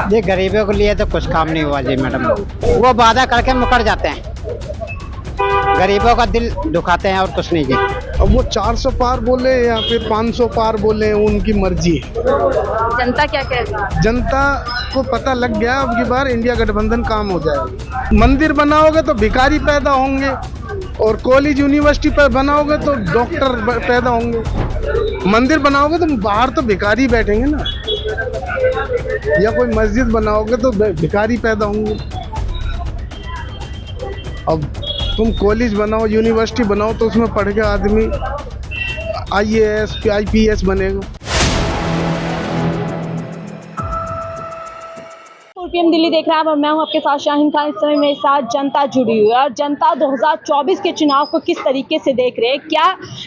ये गरीबों के लिए तो कुछ काम नहीं हुआ जी मैडम। वो वादा करके मुकर जाते हैं, गरीबों का दिल दुखाते हैं और कुछ नहीं जी। अब वो 400 पार बोले या फिर 500 पार बोले, उनकी मर्जी है। जनता क्या कह रही है? जनता को पता लग गया अब की बार इंडिया गठबंधन काम हो जाएगा। मंदिर बनाओगे तो भिखारी पैदा होंगे, और कॉलेज यूनिवर्सिटी पर बनाओगे तो डॉक्टर पैदा होंगे। मंदिर बनाओगे तो बाहर तो भिखारी बैठेंगे ना, या कोई मस्जिद बनाओगे तो भिखारी पैदा होंगे। अब तुम कॉलेज बनाओ, यूनिवर्सिटी बनाओ तो उसमें पढ़ के आदमी IAS IPS बनेगा। पीएम दिल्ली देख रहा है और मैं हूं आपके साथ शाहीन खान। इस समय मेरे साथ जनता जुड़ी हुई है और जनता 2024 के चुनाव को किस तरीके से देख रहे हैं। क्या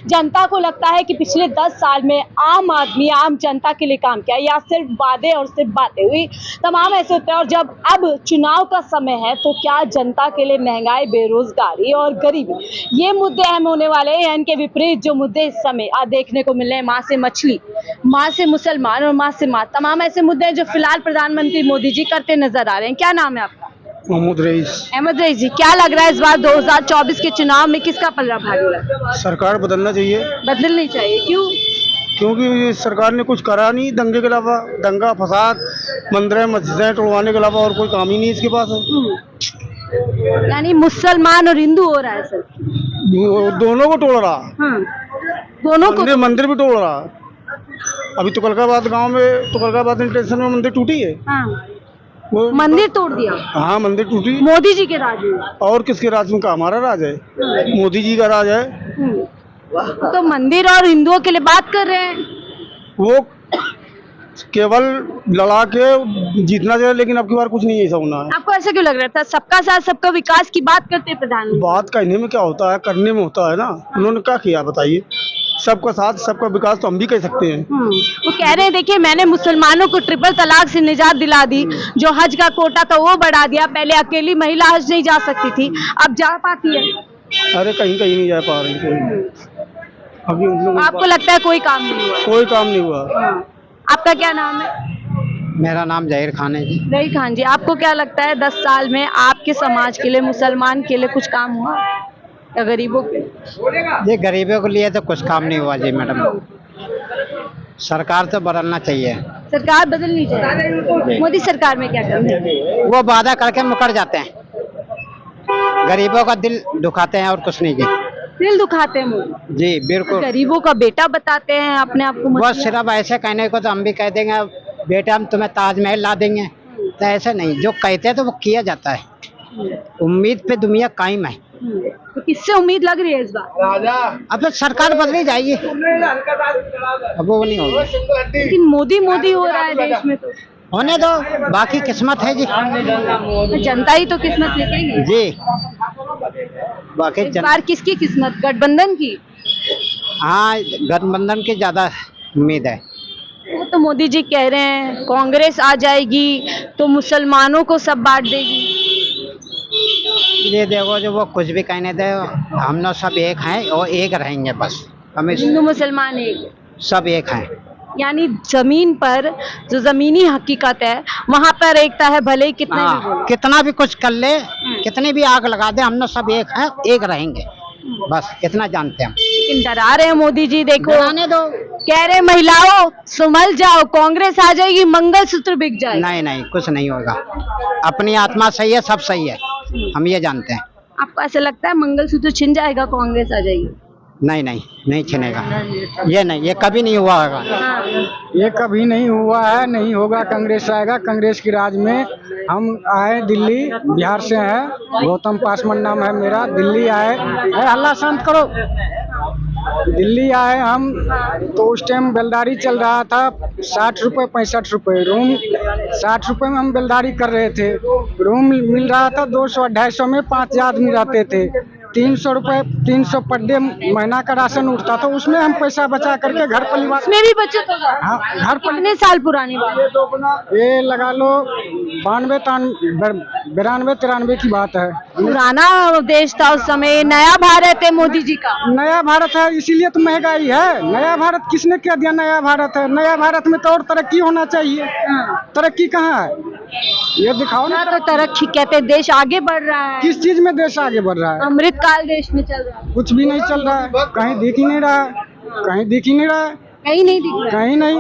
जनता को लगता है कि पिछले 10 साल में आम आदमी आम जनता के लिए काम किया, या सिर्फ वादे और सिर्फ बातें हुई? तमाम ऐसे होते हैं। और जब अब चुनाव का समय है तो क्या जनता के लिए महंगाई, बेरोजगारी और गरीबी ये मुद्दे अहम होने वाले हैं? इनके विपरीत जो मुद्दे इस समय देखने को मिल रहे हैं, माँ से मछली, माँ से मुसलमान और माँ से माँ, तमाम ऐसे मुद्दे हैं जो फिलहाल प्रधानमंत्री मोदी जी करते नजर आ रहे हैं। क्या नाम है आपका? महमूद रईस। अहमद रईस जी, क्या लग रहा है इस बार 2024 के चुनाव में किसका पलड़ा भारी होगा? सरकार बदलना चाहिए। बदलनी चाहिए, क्यों? क्योंकि सरकार ने कुछ करा नहीं, दंगे के अलावा, दंगा फसाद, मंदिरें मस्जिदें तोड़वाने के अलावा और कोई काम ही नहीं इसके पास है। यानी मुसलमान और हिंदू हो रहा है सर? दोनों को तोड़ रहा। दोनों को? मंदिर भी तोड़ रहा। अभी तुगलकाबाद गांव में, तुगलकाबाद स्टेशन में मंदिर टूटी है। वो मंदिर तोड़ दिया? हाँ, मंदिर टूटी। मोदी जी के राज में? और किसके राज में? का हमारा राज है, मोदी जी का राज है। तो मंदिर और हिंदुओं के लिए बात कर रहे हैं। वो केवल लड़ा के जीतना चाहिए, लेकिन अब की बार कुछ नहीं ऐसा होना है। आपको ऐसा क्यों लग रहा था? सबका साथ सबका विकास की बात करते हैं प्रधानमंत्री। बात कहने में क्या होता है, करने में होता है ना। उन्होंने क्या किया बताइए? सबका साथ सबका विकास तो हम भी कह सकते हैं। वो कह रहे हैं देखिए मैंने मुसलमानों को ट्रिपल तलाक से निजात दिला दी, जो हज का कोटा था वो बढ़ा दिया। पहले अकेली महिला हज नहीं जा सकती थी, अब जा पाती है। अरे कहीं कहीं नहीं जा पा रही अभी उन लोगों। आपको लगता है कोई काम नहीं हुआ? कोई काम नहीं हुआ। आपका क्या नाम है? मेरा नाम जहीर खान है जी। जहीर खान जी, आपको क्या लगता है 10 साल में आपके समाज के लिए, मुसलमान के लिए कुछ काम हुआ या गरीबों के? ये गरीबों के लिए तो कुछ काम नहीं हुआ जी मैडम। सरकार तो बदलना चाहिए। सरकार बदलनी चाहिए। मोदी सरकार में क्या करना है? वो वादा करके मुकर जाते हैं, गरीबों का दिल दुखाते हैं और कुछ नहीं जी। दिल दुखाते हैं मोदी जी बिल्कुल। गरीबों का बेटा बताते हैं अपने आप को। वो सिर्फ ऐसे कहने को तो हम भी कह देंगे बेटा हम तुम्हें ताजमहल ला देंगे, तो ऐसे नहीं, जो कहते हैं तो वो किया जाता है। उम्मीद पे दुनिया कायम है। तो किससे उम्मीद लग रही है इस बार? अब तो सरकार बदली जाएगी, अब वो नहीं होगा। लेकिन मोदी मोदी हो रहा है देश में, तो होने दो, बाकी किस्मत है जी। जनता ही तो किस्मत लिखेगी जी। बाकी इस बार किसकी किस्मत? गठबंधन की? हाँ, गठबंधन की ज्यादा उम्मीद है। वो तो मोदी जी कह रहे हैं कांग्रेस आ जाएगी तो मुसलमानों को सब बांट देगी। ये देखो, जो वो कुछ भी कहने दे, हम लोग सब एक हैं और एक रहेंगे बस। हमें हिंदू मुसलमान एक, सब एक हैं। यानी जमीन पर जो जमीनी हकीकत है वहाँ पर एकता है, भले ही कितने भी बोलो। कितना भी कुछ कर ले, कितनी भी आग लगा दे, हम लोग सब एक हैं, एक रहेंगे बस, इतना जानते हैं हम। लेकिन डरा रहे हैं मोदी जी, देखो डराने दो। कह रहे महिलाओं संभल जाओ, कांग्रेस आ जाएगी मंगलसूत्र बिक जाए। नहीं नहीं, कुछ नहीं होगा। अपनी आत्मा सही है, सब सही है, हम ये जानते हैं। आपको ऐसा लगता है मंगलसूत्र छिन जाएगा, कांग्रेस आ जाएगी? नहीं नहीं, नहीं छिनेगा। ये नहीं, ये कभी नहीं हुआ होगा। ये कभी नहीं हुआ है, नहीं होगा। कांग्रेस आएगा। कांग्रेस की राज में हम आए दिल्ली, बिहार से हैं, गौतम पासवान नाम है मेरा। दिल्ली आए, हल्ला शांत करो। दिल्ली आए हम तो उस टाइम बेलदारी चल रहा था, 60 रुपये 65 रुपये रूम। 60 रुपये में हम बेलदारी कर रहे थे। रूम मिल रहा था 200 250 में 5 आदमी रहते थे। 300 रुपए 300 पर डे महीना का राशन उठता था, उसमें हम पैसा बचा करके घर परिवार। इसमें भी बचत होगा। हाँ, घर पर कितने साल पुरानी बात? ये लगा लो 92 93 की बात है। पुराना देश था उस समय, नया भारत है मोदी जी का। नया भारत है, इसीलिए तो महंगाई है। नया भारत किसने क्या दिया? नया भारत है। नया भारत में तो और तरक्की होना चाहिए। तरक्की कहाँ है? ये दिखाओ ना। तो तरक्की कहते हैं, देश आगे बढ़ रहा है। किस चीज में देश आगे बढ़ रहा है? अमृत काल देश में चल रहा है। कुछ भी नहीं चल रहा है, कहीं दिख ही नहीं रहा है, कहीं दिख ही नहीं रहा है, कहीं नहीं दिख रहा कहीं नहीं।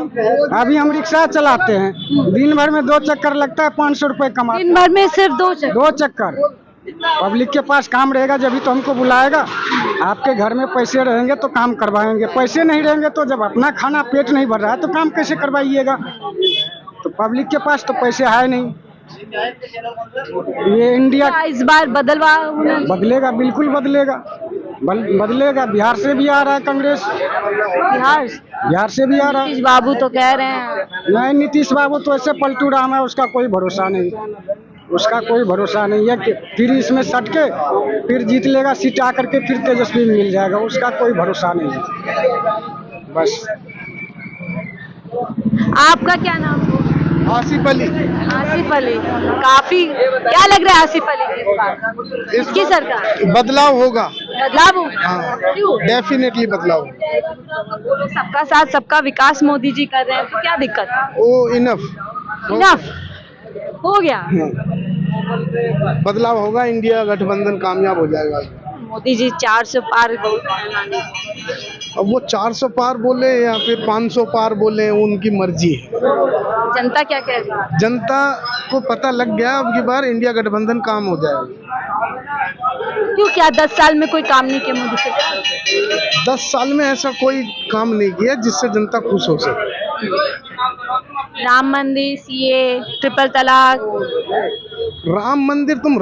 अभी हम रिक्शा चलाते हैं, दिन भर में 2 चक्कर लगता है, 500 रुपए कमाते दिन भर में सिर्फ 2 चक्कर। 2 चक्कर। पब्लिक के पास काम रहेगा जब तो हमको बुलाएगा। आपके घर में पैसे रहेंगे तो काम करवाएंगे, पैसे नहीं रहेंगे तो जब अपना खाना पेट नहीं भर रहा है तो काम कैसे करवाइएगा? तो पब्लिक के पास तो पैसे है नहीं। ये इंडिया इस बार बदलेगा, बिल्कुल बदलेगा, बदलेगा। बिहार से भी आ रहा है कांग्रेस, बिहार से भी आ रहा है। नीतीश बाबू तो कह रहे हैं। नहीं, नीतीश बाबू तो ऐसे पलटू राम है, उसका कोई भरोसा नहीं, उसका कोई भरोसा नहीं है कि फिर इसमें सट के फिर जीत लेगा सीट आकर के, फिर तेजस्वी मिल जाएगा, उसका कोई भरोसा नहीं है। बस। आपका क्या नाम है? आसिफ अली। आसिफ अली। काफी क्या लग रहा है आसिफ अली की इस बार? इसकी सरकार बदलाव होगा। बदलाव होगा? क्यों? डेफिनेटली बदलाव। सबका साथ सबका विकास मोदी जी कर रहे हैं, तो क्या दिक्कत है? ओ इनफ हो गया। बदलाव होगा, इंडिया गठबंधन कामयाब हो जाएगा। मोदी जी 400 पार। अब वो 400 पार बोले या फिर 500 पार बोले, उनकी मर्जी है। जनता क्या कह रही है? जनता को पता लग गया अब की बार इंडिया गठबंधन काम हो जाएगा। क्यों, क्या 10 साल में कोई काम नहीं किया मोदी सरकार? 10 साल में ऐसा कोई काम नहीं किया जिससे जनता खुश हो सके। राम मंदिर, सीए, ट्रिपल तलाक। राम मंदिर, तुम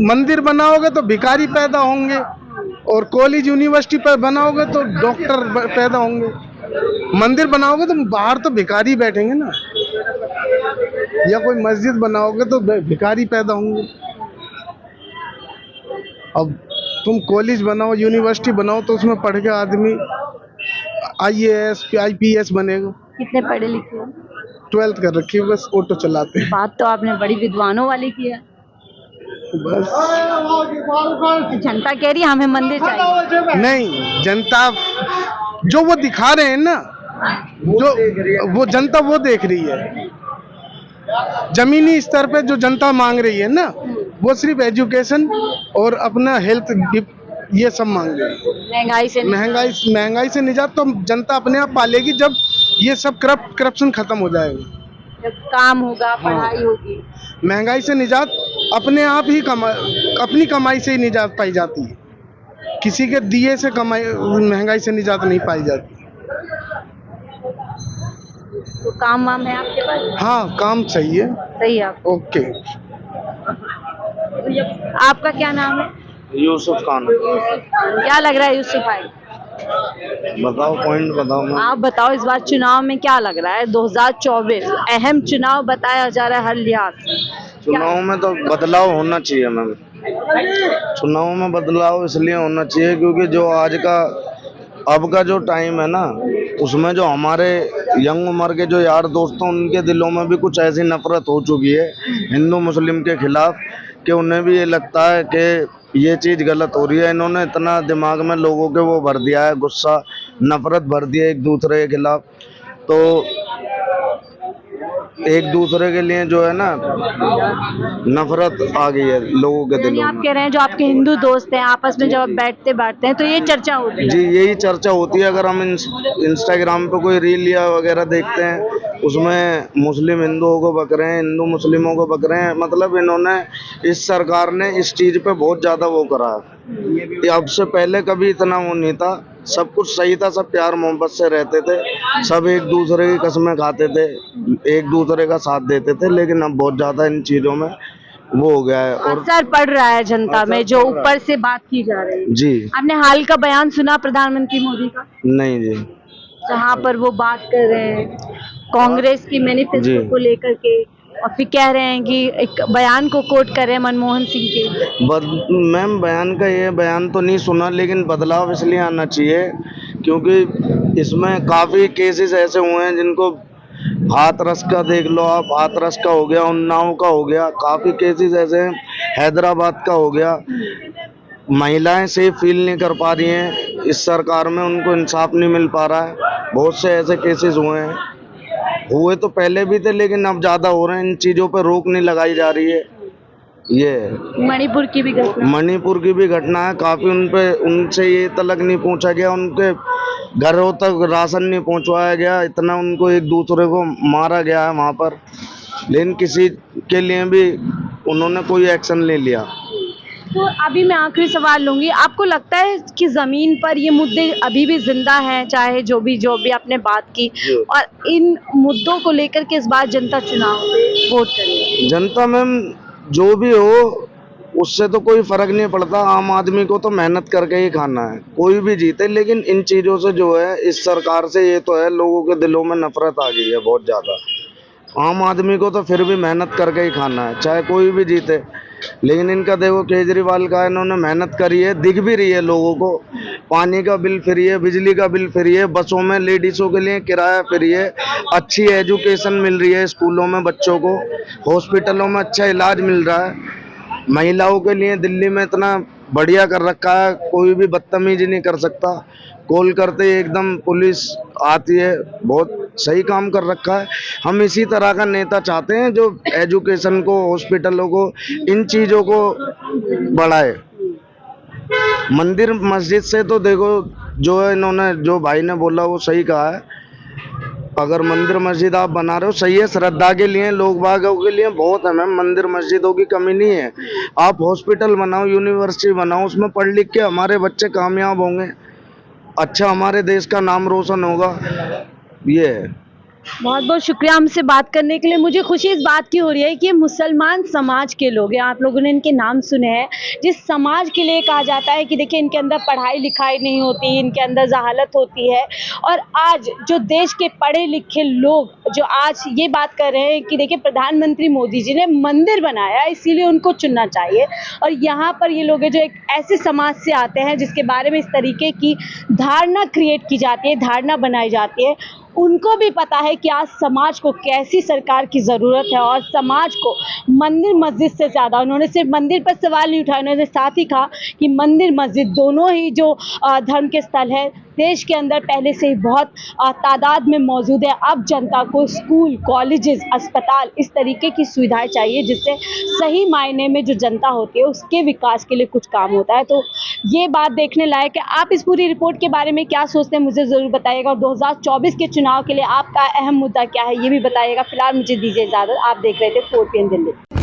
मंदिर बनाओगे तो भिखारी पैदा होंगे, और कॉलेज यूनिवर्सिटी पर बनाओगे तो डॉक्टर पैदा होंगे। मंदिर बनाओगे तो बाहर तो भिखारी बैठेंगे ना, या कोई मस्जिद बनाओगे तो भिखारी पैदा होंगे। अब तुम कॉलेज बनाओ, यूनिवर्सिटी बनाओ, तो उसमें पढ़ के आदमी IAS IPS बनेगा। कितने पढ़े लिखे हो? 12th कर रखी है, बस ऑटो चलाते हैं। बात तो आपने बड़ी विद्वानों वाली की है। बस जनता कह रही है हमें मंदिर चाहिए। नहीं, जनता जो वो दिखा रहे हैं ना, जो वो जनता वो देख रही है। जमीनी स्तर पे जो जनता मांग रही है ना, वो सिर्फ एजुकेशन और अपना हेल्थ, ये सब मांग रही है। महंगाई से निजात तो जनता अपने आप पालेगी जब ये सब करप्शन खत्म हो जाएगा, जब काम होगा, पढ़ाई होगी। महंगाई से निजात अपने आप ही अपनी कमाई से ही निजात पाई जाती है। किसी के दिए से महंगाई से निजात नहीं पाई जाती। तो काम वाम है आपके पास? हाँ, काम चाहिए। सही है। ओके। आपका क्या नाम है? यूसुफ खान। क्या लग रहा है यूसुफ भाई? बताओ, पॉइंट बताओ ना। आप बताओ, इस बार चुनाव में क्या लग रहा है? 2024 अहम चुनाव बताया जा रहा है हर लिहाज से। चुनाव में तो बदलाव होना चाहिए मैम। चुनाव में बदलाव इसलिए होना चाहिए क्योंकि जो आज का अब का जो टाइम है ना, उसमें जो हमारे यंग उम्र के जो यार दोस्त हैं, उनके दिलों में भी कुछ ऐसी नफरत हो चुकी है हिंदू मुस्लिम के खिलाफ कि उन्हें भी ये लगता है कि ये चीज़ गलत हो रही है। इन्होंने इतना दिमाग में लोगों के वो भर दिया है, गुस्सा नफरत भर दिया एक दूसरे के खिलाफ। तो एक दूसरे के लिए जो है ना नफरत आ गई है लोगों के दिलों आप में। कह रहे हैं जो आपके हिंदू दोस्त हैं आपस में जब बैठते बांटते हैं तो ये चर्चा होती है? जी, यही चर्चा होती है। अगर हम इंस्टाग्राम पे कोई रील या वगैरह देखते हैं, उसमें मुस्लिम हिंदुओं को बक रहे हैं, हिंदू मुस्लिमों को बक रहे हैं। मतलब इन्होंने, इस सरकार ने इस चीज़ पे बहुत ज़्यादा वो करा है। अब से पहले कभी इतना वो नहीं था, सब कुछ सही था, सब प्यार मोहब्बत से रहते थे, सब एक दूसरे की कस्में खाते थे, एक दूसरे का साथ देते थे। लेकिन अब बहुत ज़्यादा इन चीज़ों में वो हो गया है और असर पड़ रहा है जनता में, जो ऊपर से बात की जा रही है। जी। आपने हाल का बयान सुना प्रधानमंत्री मोदी का? नहीं जी। जहाँ पर वो बात कर रहे हैं कांग्रेस की मैनिफेस्टो को लेकर के और फिर कह रहे हैं कि एक बयान को कोट कर रहे हैं मनमोहन सिंह के। मैम बयान का ये बयान तो नहीं सुना, लेकिन बदलाव इसलिए आना चाहिए क्योंकि इसमें काफ़ी केसेस ऐसे हुए हैं जिनको हाथरस का देख लो आप, हाथरस का हो गया, उन्नाव का हो गया, काफ़ी केसेस ऐसे हैं, हैदराबाद का हो गया। महिलाएं सेफ फील नहीं कर पा रही हैं इस सरकार में, उनको इंसाफ नहीं मिल पा रहा है। बहुत से ऐसे केसेस हुए हैं, हुए तो पहले भी थे लेकिन अब ज़्यादा हो रहे हैं। इन चीज़ों पर रोक नहीं लगाई जा रही है। ये मणिपुर की भी घटना, मणिपुर की भी घटना है, काफ़ी उनसे ये तलक नहीं पहुंचा गया, उनके घरों तक राशन नहीं पहुंचवाया गया, इतना उनको एक दूसरे को मारा गया है वहाँ पर, लेकिन किसी के लिए भी उन्होंने कोई एक्शन नहीं लिया। तो अभी मैं आखिरी सवाल लूंगी, आपको लगता है कि जमीन पर ये मुद्दे अभी भी जिंदा हैं, चाहे जो भी आपने बात की, और इन मुद्दों को लेकर के इस बार जनता चुनाव में वोट करेगी? जनता मैम जो भी हो उससे तो कोई फर्क नहीं पड़ता, आम आदमी को तो मेहनत करके ही खाना है, कोई भी जीते। लेकिन इन चीज़ों से जो है, इस सरकार से ये तो है, लोगों के दिलों में नफरत आ गई है बहुत ज़्यादा। आम आदमी को तो फिर भी मेहनत करके ही खाना है, चाहे कोई भी जीते। लेकिन इनका देखो, केजरीवाल का इन्होंने मेहनत करी है, दिख भी रही है लोगों को, पानी का बिल फ्री है, बिजली का बिल फ्री है, बसों में लेडीज़ों के लिए किराया फ्री है, अच्छी एजुकेशन मिल रही है स्कूलों में बच्चों को, हॉस्पिटलों में अच्छा इलाज मिल रहा है। महिलाओं के लिए दिल्ली में इतना बढ़िया कर रखा है, कोई भी बदतमीजी नहीं कर सकता, कॉल करते ही एकदम पुलिस आती है, बहुत सही काम कर रखा है। हम इसी तरह का नेता चाहते हैं जो एजुकेशन को, हॉस्पिटलों को, इन चीज़ों को बढ़ाए। मंदिर मस्जिद से तो देखो, जो है इन्होंने, जो भाई ने बोला वो सही कहा है, अगर मंदिर मस्जिद आप बना रहे हो सही है, श्रद्धा के लिए, लोग बागों के लिए बहुत है मैम, मंदिर मस्जिदों की कमी नहीं है। आप हॉस्पिटल बनाओ, यूनिवर्सिटी बनाओ, उसमें पढ़ लिख के हमारे बच्चे कामयाब होंगे, अच्छा हमारे देश का नाम रोशन होगा। ये है। बहुत बहुत शुक्रिया हमसे बात करने के लिए। मुझे खुशी इस बात की हो रही है कि ये मुसलमान समाज के लोग हैं, आप लोगों ने इनके नाम सुने हैं, जिस समाज के लिए कहा जाता है कि देखिए इनके अंदर पढ़ाई लिखाई नहीं होती, इनके अंदर जहालत होती है। और आज जो देश के पढ़े लिखे लोग जो आज ये बात कर रहे हैं कि देखिए प्रधानमंत्री मोदी जी ने मंदिर बनाया, इसीलिए उनको चुनना चाहिए। और यहाँ पर ये लोग हैं जो एक ऐसे समाज से आते हैं जिसके बारे में इस तरीके की धारणा क्रिएट की जाती है, धारणा बनाई जाती है, उनको भी पता है कि आज समाज को कैसी सरकार की ज़रूरत है। और समाज को मंदिर मस्जिद से ज़्यादा, उन्होंने सिर्फ मंदिर पर सवाल नहीं उठाया, उन्होंने साथ ही कहा कि मंदिर मस्जिद दोनों ही जो धर्म के स्थल है देश के अंदर पहले से ही बहुत तादाद में मौजूद है। अब जनता को स्कूल, कॉलेजेस, अस्पताल, इस तरीके की सुविधाएं चाहिए जिससे सही मायने में जो जनता होती है उसके विकास के लिए कुछ काम होता है। तो ये बात देखने लायक है। आप इस पूरी रिपोर्ट के बारे में क्या सोचते हैं मुझे ज़रूर बताइएगा, और 2024 के चुनाव के लिए आपका अहम मुद्दा क्या है ये भी बताइएगा। फिलहाल मुझे दीजिए इजाज़त। आप देख रहे थे 4 PM दिल्ली।